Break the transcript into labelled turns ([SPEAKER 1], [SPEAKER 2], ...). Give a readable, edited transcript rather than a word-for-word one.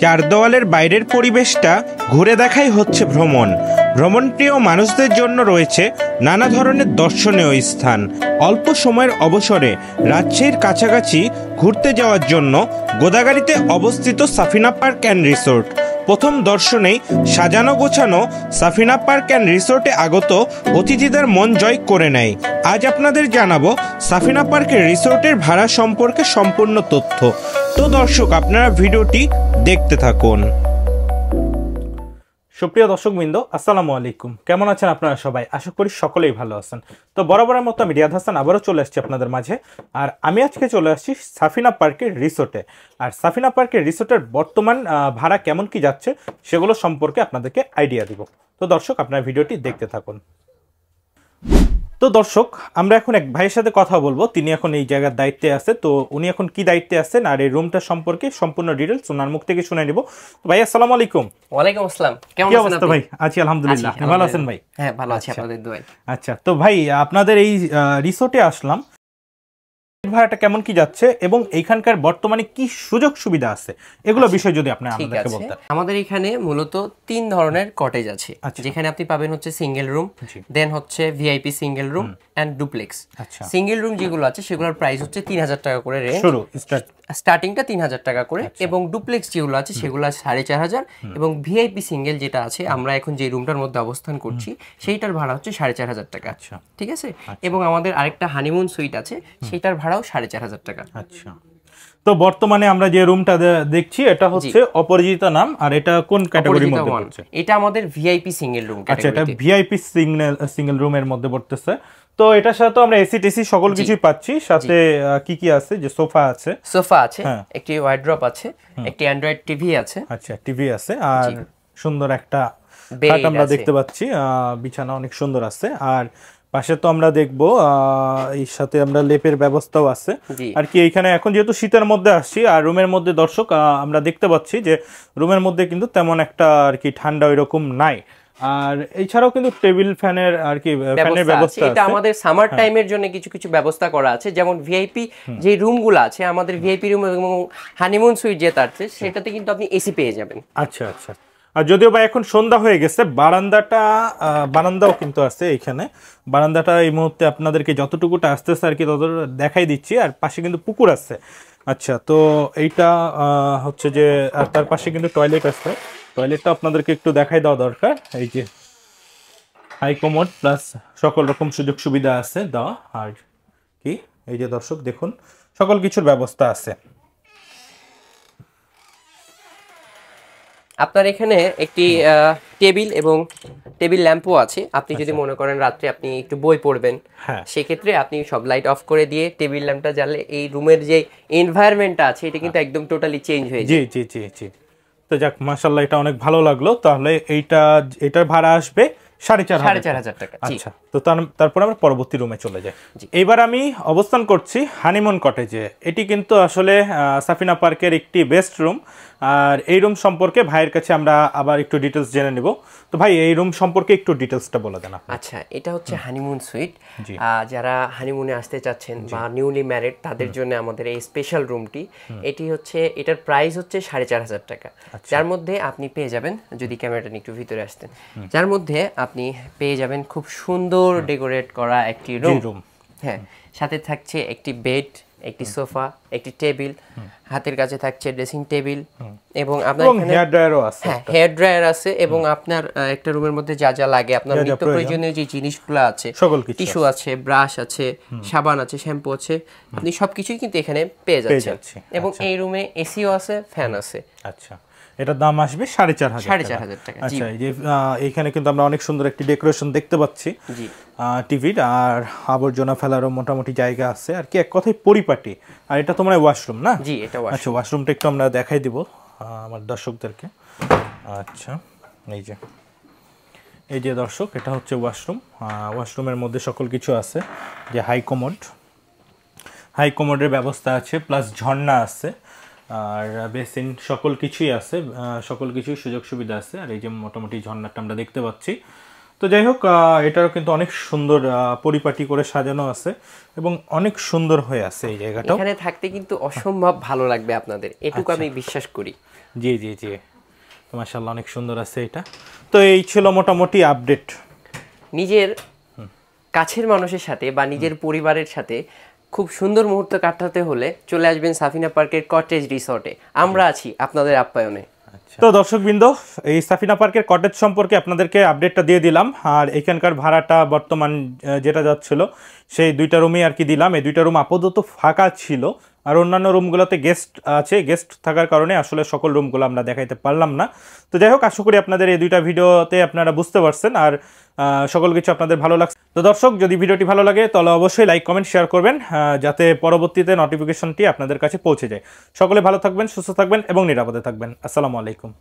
[SPEAKER 1] চার দেওয়ালের বাইরের পরিবেশটা ঘুরে দেখাই হচ্ছে ভ্রমণ। ভ্রমণপ্রিয় মানুষদের জন্য রয়েছে নানা ধরনের দর্শনীয় স্থান। অল্প সময়ের অবসরে রাজশাহীর কাছাকাছি ঘুরতে যাওয়ার জন্য গোদাগাড়িতে অবস্থিত সাফিনা পার্ক অ্যান্ড রিসোর্ট। প্রথম দর্শনেই সাজানো গোছানো সাফিনা পার্ক অ্যান্ড রিসোর্টে আগত অতিথিদের মন জয় করে নেয়। আজ আপনাদের জানাবো সাফিনা পার্কের রিসোর্টের ভাড়া সম্পর্কে সম্পূর্ণ তথ্য। তো দর্শক, আপনারা ভিডিওটি দেখতে থাকুন। সুপ্রিয় দর্শকবৃন্দ, আসসালামু আলাইকুম। কেমন আছেন আপনারা সবাই? আশা করি সকলেই ভালো আছেন। তো বরাবরের মতো আমি রিয়াদ হাসান আবারও চলে আসছি আপনাদের মাঝে। আর আমি আজকে চলে আসছি সাফিনা পার্কের রিসোর্টে। আর সাফিনা পার্কের রিসোর্টের বর্তমান ভাড়া কেমন কি যাচ্ছে সেগুলো সম্পর্কে আপনাদেরকে আইডিয়া দিব। তো দর্শক, আপনারা ভিডিওটি দেখতে থাকুন। তো দর্শক, আমরা এখন এক ভাইয়ের সাথে কথা বলবো। তিনি এখন এই জায়গার দায়িত্বে আছে। তো উনি এখন কি দায়িত্বে আছেন আর এই রুমটা সম্পর্কে সম্পূর্ণ ডিটেইলস ওনার মুখ থেকে শুনে নিব। তো ভাই, আসসালামু আলাইকুম।
[SPEAKER 2] ওয়ালাইকুম আসসালাম। কেমন আছেন
[SPEAKER 1] ভাই? আছি আলহামদুলিল্লাহ। ভালো আছেন ভাই?
[SPEAKER 2] হ্যাঁ, ভালো আছি আপনাদের দোয়ায়।
[SPEAKER 1] আচ্ছা, তো ভাই আপনাদের এই রিসোর্টে আসলাম, ভাড়াটা কেমন কি যাচ্ছে এবং এইখানকার বর্তমানে কি সুযোগ সুবিধা আছে এগুলো বিষয় যদি আপনি আমাদেরকে বলতেন।
[SPEAKER 2] আমাদের এখানে মূলত 3 ধরনের কটেজ আছে, যেখানে আপনি পাবেন হচ্ছে সিঙ্গেল রুম, দেন হচ্ছে VIP single room and duplex. Single room যেগুলো আছে সেগুলোর প্রাইস হচ্ছে 3000 টাকা করে রেঞ্জ, শুরু স্টার্টিংটা 3000 টাকা করে। এবং ডুপ্লেক্স যেগুলো আছে সেগুলো 4500, এবং ভিআইপি সিঙ্গেল যেটা আছে আমরা এখন যে রুমটার মধ্যে অবস্থান করছি সেইটার ভাড়া হচ্ছে 4500 টাকা। ঠিক আছে। এবং আমাদের আরেকটা হানিমুন সুইট আছে, সেটার ভাড়াও 4500 টাকা।
[SPEAKER 1] আচ্ছা, তো বর্তমানে আমরা যে রুমটা দেখছি এটা হচ্ছে অপরিচিত নাম। আর এটা কোন ক্যাটাগরির মধ্যে পড়ছে?
[SPEAKER 2] এটা আমাদের ভিআইপি সিঙ্গেল রুম ক্যাটাগরি।
[SPEAKER 1] আচ্ছা, এটা ভিআইপি সিঙ্গেল রুমের মধ্যে পড়তেছে। তো এটার সাথে তো আমরা এসি টেসি সকল কিছুই পাচ্ছি। সাথে কি কি আছে? যে সোফা আছে,
[SPEAKER 2] একটি ওয়ার্ড্রপ আছে, একটি অ্যান্ড্রয়েড টিভি আছে।
[SPEAKER 1] আচ্ছা, টিভি আছে, আর সুন্দর একটা খাট আমরা দেখতে পাচ্ছি। বিছানা অনেক সুন্দর আছে। আর পাশে তো আমরা দেখবো এর সাথে আমরা লেপের ব্যবস্থাও আছে। আর কি এইখানে এখন যেহেতু শীতের মধ্যে আসছি, আর রুমের মধ্যে দর্শক আমরা দেখতে পাচ্ছি যে রুমের মধ্যে কিন্তু তেমন একটা আর কি ঠান্ডা ওইরকম নাই। আর এছাড়াও কিন্তু টেবিল ফ্যানের আর কি ফ্যানের ব্যবস্থা আছে।
[SPEAKER 2] এটা আমাদের সামার টাইমের জন্য কিছু কিছু ব্যবস্থা করা আছে। যেমন ভিআইপি যে রুমগুলো আছে, আমাদের ভিআইপি রুম এবং হানিমুন সুইট যেটা আছে সেটাতে কিন্তু আপনি এসি পেয়ে যাবেন।
[SPEAKER 1] আচ্ছা আচ্ছা। আর যদিও বা এখন সন্ধ্যা হয়ে গেছে, বারান্দাও কিন্তু আছে এখানে। বারান্দাটা এই মুহূর্তে আপনাদেরকে যতটুকুটা আসতেছে আর কি ততটুকু দেখাই দিচ্ছি। আর পাশে কিন্তু পুকুর আছে। আচ্ছা, তো এইটা হচ্ছে যে তার পাশে কিন্তু টয়লেট আছে। টয়লেটটা আপনাদেরকে একটু দেখাই দেওয়া দরকার। এই যে হাই কমোড প্লাস সকল রকম সুযোগ সুবিধা আছে দেওয়া। আর কি এই যে দর্শক দেখুন, সকল কিছুর ব্যবস্থা আছে।
[SPEAKER 2] আপনার এখানে একটি টেবিল এবং টেবিল ল্যাম্পও আছে। আপনি যদি মনে করেন রাত্রে আপনি একটু বই পড়বেন, সেক্ষেত্রে আপনি সব লাইট অফ করে দিয়ে টেবিল ল্যাম্পটা জ্বাললে এই রুমের যে এনভায়রনমেন্টটা আছে এটা কিন্তু একদম টোটালি চেঞ্জ হয়ে যায়।
[SPEAKER 1] জি জি জি জি। তো যাক, মাশাআল্লাহ, এটা অনেক ভালো লাগলো। তাহলে এটার ভাড়া আসবে 4500
[SPEAKER 2] টাকা।
[SPEAKER 1] আচ্ছা, তো তারপর আমরা পরবর্তী রুমে চলে যাই। এবার আমি অবস্থান করছি হানিমুন কটেজে। এটি কিন্তু আসলে সাফিনা পার্কের একটি বেস্ট রুম। আর এই রুম সম্পর্কে ভাইয়ের কাছে আমরা আবার একটু ডিটেলস জেনে নিব। তো ভাই, এই রুম সম্পর্কে একটু ডিটেলসটা বলে দেন।
[SPEAKER 2] আচ্ছা, এটা হচ্ছে হানিমুন সুইট। যারা হানিমুনে আসতে চাচ্ছেন বা নিউলি ম্যারিড তাদের জন্য আমাদের এই স্পেশাল রুমটি। এটার প্রাইস হচ্ছে 4500 টাকা। যার মধ্যে আপনি পেয়ে যাবেন, যদি ক্যামেরাটা একটু ভিতরে আসতেন, যার মধ্যে আপনি পেয়ে যাবেন খুব সুন্দর ডেকোরেট করা একটি রুম। হ্যাঁ, সাথে থাকছে একটি বেড, একটি সোফা, একটি টেবিল, হাতের কাছে থাকছে ড্রেসিং টেবিল, এবং আপনার এখানে হেয়ার ড্রায়ারও আছে। হ্যাঁ, হেয়ার ড্রায়ার আছে। এবং আপনার একটা রুমের মধ্যে যা যা লাগে আপনার নিত্য প্রয়োজনীয় যে জিনিসগুলো আছে, টিস্যু আছে, ব্রাশ আছে, সাবান আছে, শ্যাম্পু আছে, আপনি সবকিছুই কিন্তু এখানে পেয়ে যাচ্ছেন। এবং এই রুমে এসিও আছে, ফ্যান আছে।
[SPEAKER 1] আচ্ছা, এটার দাম আসবে 4500
[SPEAKER 2] টাকা।
[SPEAKER 1] আচ্ছা, এই যে এখানে কিন্তু আমরা অনেক সুন্দর একটি ডেকোরেশন দেখতে পাচ্ছি টিভির। আর আবর্জনা ফেলারও মোটামুটি জায়গা আছে আর কি, এক কথায় পরিপাটি। আর এটা তোমার ওয়াশরুম না?
[SPEAKER 2] জি, এটা ওয়াশরুম।
[SPEAKER 1] আচ্ছা, ওয়াশরুমটা একটু আমরা দেখাই দিব আমার দর্শকদেরকে। আচ্ছা, এই যে দর্শক, এটা হচ্ছে ওয়াশরুম। ওয়াশরুমের মধ্যে সকল কিছু আছে, যে হাই কমোডের ব্যবস্থা আছে, প্লাস ঝর্ণা আছে, আর বেসিন, সকল কিছুই আছে, সকল কিছুই সুযোগ সুবিধা আছে। আর এই যে মোটামুটি ঝর্ণাটা আমরা দেখতে পাচ্ছি।
[SPEAKER 3] তো যাই হোক, এটারও কিন্তু অনেক সুন্দর পরিপাটি করে সাজানো আছে এবং অনেক সুন্দর হয়ে আছে এই জায়গাটা।
[SPEAKER 2] এখানে থাকতে কিন্তু অসম্ভব ভালো লাগবে আপনাদের, এটুকু আমি বিশ্বাস করি।
[SPEAKER 3] জি জি জি, তো মাশাআল্লাহ অনেক সুন্দর আছে এটা। তো এই ছিল মোটামুটি আপডেট।
[SPEAKER 2] নিজের কাছের মানুষের সাথে বা নিজের পরিবারের সাথে খুব সুন্দর মুহূর্ত কাটাতে হলে চলে আসবেন সাফিনা পার্কের কটেজ রিসর্টে। আমরা আছি আপনাদের আপ্যায়নে।
[SPEAKER 3] তো দর্শকবৃন্দ, এই সাফিনা পার্কের কটেজ সম্পর্কে আপনাদেরকে আপডেটটা দিয়ে দিলাম। আর এখানকার ভাড়াটা বর্তমান যেটা যাচ্ছিল সেই 2টা রুমই আর কি দিলাম। এই 2টা রুম আপাতত ফাঁকা ছিল, আর অন্যান্য রুমগুলোতে গেস্ট আছে। গেস্ট থাকার কারণে আসলে সকল রুমগুলো আমরা দেখাইতে পারলাম না। তো যাই হোক, আশা করি আপনাদের এই 2টা ভিডিওতে আপনারা বুঝতে পারছেন আর সকল কিছু আপনাদের ভালো লাগছে। তো দর্শক, যদি ভিডিওটি ভালো লাগে তাহলে অবশ্যই লাইক কমেন্ট শেয়ার করবেন, যাতে পরবর্তীতে নোটিফিকেশনটি আপনাদের কাছে পৌঁছে যায়। সকলে ভালো থাকবেন, সুস্থ থাকবেন এবং নিরাপদে থাকবেন। আসসালামু আলাইকুম।